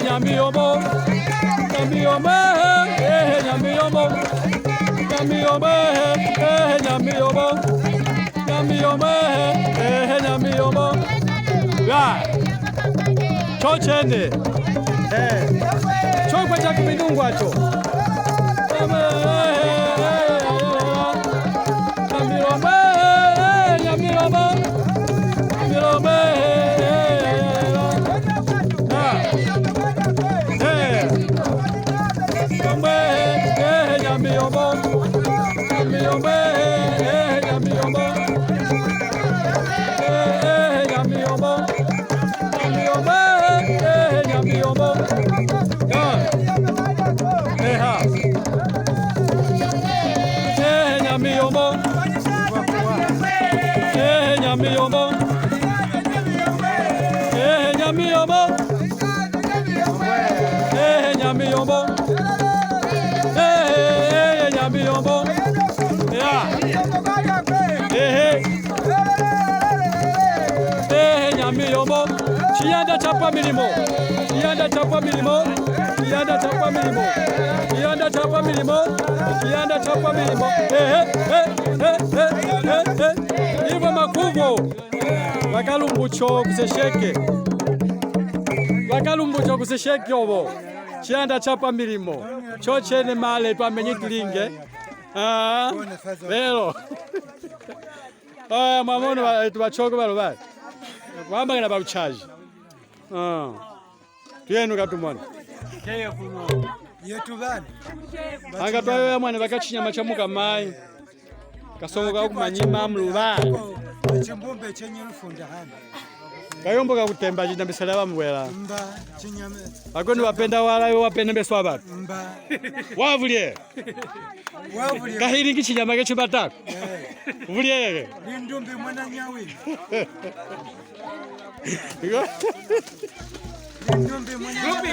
Nyamiyombo, Nyamiyombo, Nyamiyombo, Chochende chokwe cha kumidungu acho Chiyanda chapa milimo, chiyanda chapa milimo, chiyanda chapa milimo, chiyanda chapa milimo, chiyanda chapa milimo. Ivo makuvo vakalumbucho kusesheke, vakalumbucho kusesheke ovo chiyanda chapa milimo chochene male twamenyitilinge lelo mwamono tubachoko balo bali wambagana babuchaji tuyenu katumona yetubana anga twayo mwana bakachinyama chamuka mai kasongoka kumanyima mluba chimbombe chenyerufunda hana kayomboka kutemba chindambisala bamwela mba chinyama akoni wapenda wala wapenda mbeswa batu mba wavulie kahiringi chinyama kecho batako vulie lindumbi mwana nyawi lindumbi mwana nyawi